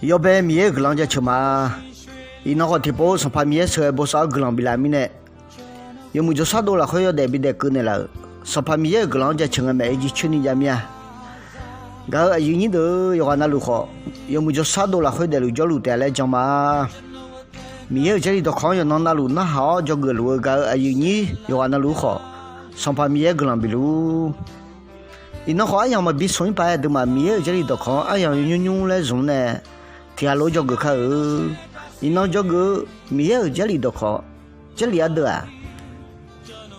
要不米个浪家吃嘛，伊那个地包上怕米吃不少个浪比拉米呢，有么就啥多了，还要代比代个呢了，上怕米个浪家吃个买一去你家米啊，个有你都要那路好，有么就啥多了，还得路叫路带来讲嘛，米这里头看要那路那好，叫个路个有你要那路好，上怕米个浪比路。伊那好样嘛，比上一排的嘛，米这里头看，哎呀，用来用呢。天路叫个看伊那叫个米这里头看，这里的啊，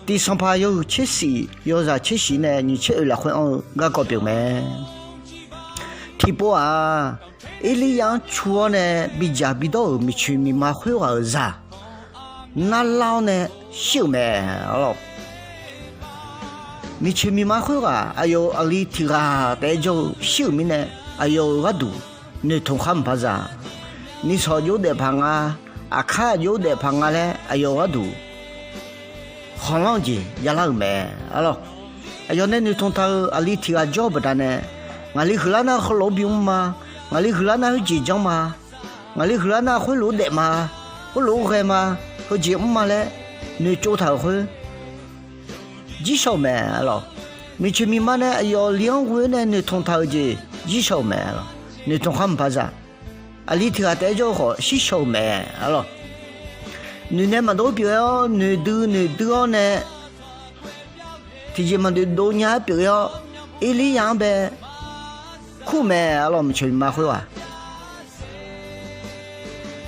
第三排有七十，有啥七十呢？你吃了会我搞表没？提波啊，一里样出呢，比家比到米去米马会话啥？那老呢，小没咯？米去米马会话，哎呦，阿里提个带着小米呢，哎呦，我都。你同汉不咋？你说有的胖啊，啊看有的胖啊嘞，哎呦我都，好浪子也老没，啊咯，哎呦那你同他阿里提个脚不得呢？阿里荷兰那好老兵嘛？阿里荷兰那会结账嘛？阿里荷兰那会录的嘛？会录开嘛？会节目嘛嘞？你做他会？几少没啊咯？没去明白呢？哎呦两回呢？你同他去几少没了？你同汉不咋？啊，你听下带着好，是小妹，啊咯。你那么多表，你都呢？提前嘛都多年表，一里样呗，苦没？啊咯，我们去买回哇。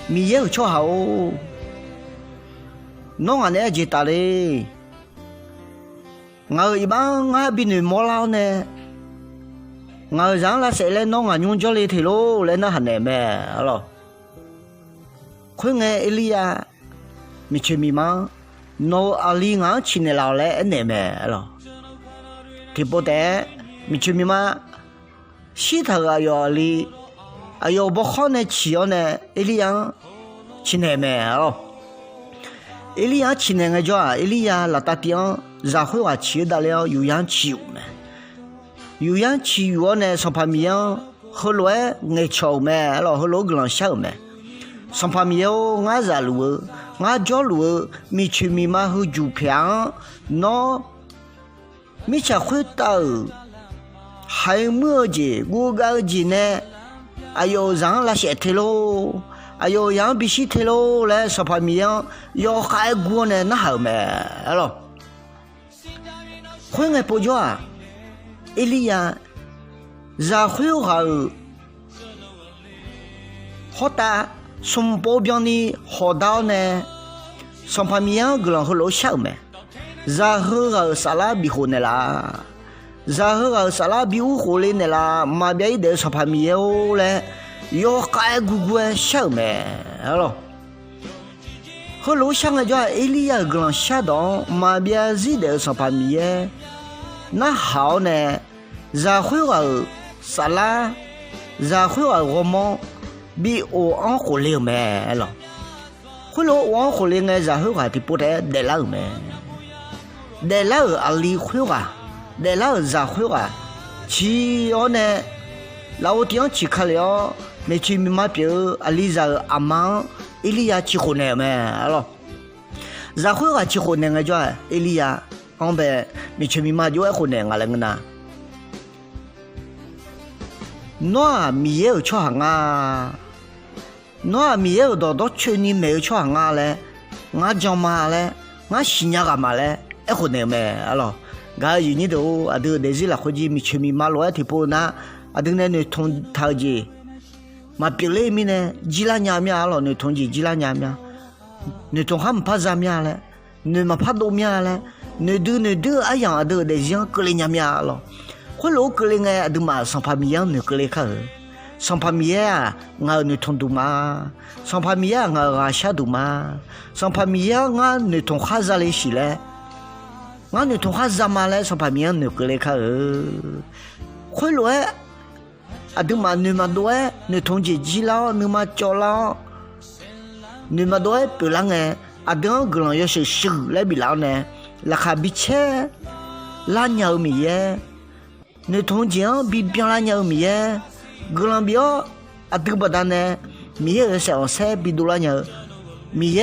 米也超好，弄俺那几大嘞，我一般我比你more老呢。我让他谁来弄啊？用脚来提喽，来那很难咩？好了，快眼一里啊，没去米吗？弄阿里昂去那老来难咩？好了，提不得，没去米吗？西头啊要里，哎呦不好呢，去要呢，一里昂去难咩？好了，一里昂去那个叫啊，一里啊老大点，然后啊去得了有样去没？有样去我呢，上旁边后来爱瞧没，然后老个人笑没，上旁边我热路，我叫路，没去没嘛后就平，那没吃回到，还么子我个子呢？哎呦，让那些提喽，哎呦，让必须提喽，来上旁边要海过呢，那好没，了，会爱不叫啊？一里呀，然后好大，从保镖呢好到呢，上旁边个人和老小没，然后沙拉比好呢啦，然后沙拉比我好呢啦，马边的上旁边嘞，要改姑姑小没，了，和老小个叫一里呀个人下到马边日的上旁边。那好呢，然后沙拉，然后我们比我安好了没了，后来我好了呢，然后的不得得了没，得了阿里会话，得了然后去要呢，老爹去看了，没去明码表阿里让阿妈伊里亚去河南没了，然后去河南个叫伊里亚。ông bé mình chơi mình mà vô hồn này ngà lần na nó mi ở cho hàng à nó mi ở đó đó chơi ni mèo cho hàng à lẽ ngã trong mà lẽ ngã xin nhà cả mà lẽ ở hồn này mẹ alo gà gì như đó à đưa để gì là khôi gì mình chơi mình mà lo thì po na à đừng nên người thôn thao gì mà biểu lệ mình nè chỉ là nhà mía alo người thôn gì chỉ là nhà mía người thôn ham phá ra mía lẽ người mà phá đồ mía lẽ nơi đưa ai yang đưa để riêng cơ lên nhà mía lo, khối lỗ cơ lên nghe đưa mà sang pha mía nơi cơ lên khờ, sang pha mía ngờ nơi thôn đùm mà, sang pha mía ngờ gà xa đùm mà, sang pha mía ngờ nơi thôn khá ra lấy xí lẽ, ngờ nơi thôn khá ra mà lẽ sang pha mía nơi cơ lên khờ, khối lỗ đưa mà nơi mà đuôi nơi thôn chỉ lao nơi mà cho lao, nơi mà đuôi bự lăng nghe, đưa cái lòng yêu sự lấy bị lao nè. Là khá bị chết là nhau mì nếu thông giang bị biến là nhau mì người làm biểu à tư bờ đan nè mía sẽ ở xe bị đủ la nhờ mía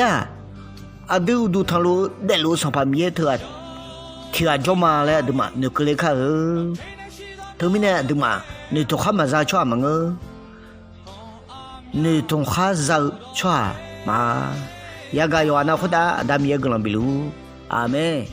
à tư đủ thằng lú để lú sang phàm mía thừa thừa cho mà lẽ được mà nếu cứ lấy khá thứ mình nè được mà nếu tôi khá mà ra cho mà ngơ nếu tôi khá ra cho mà ya ga yo ana khuda adam ye glam bilu amen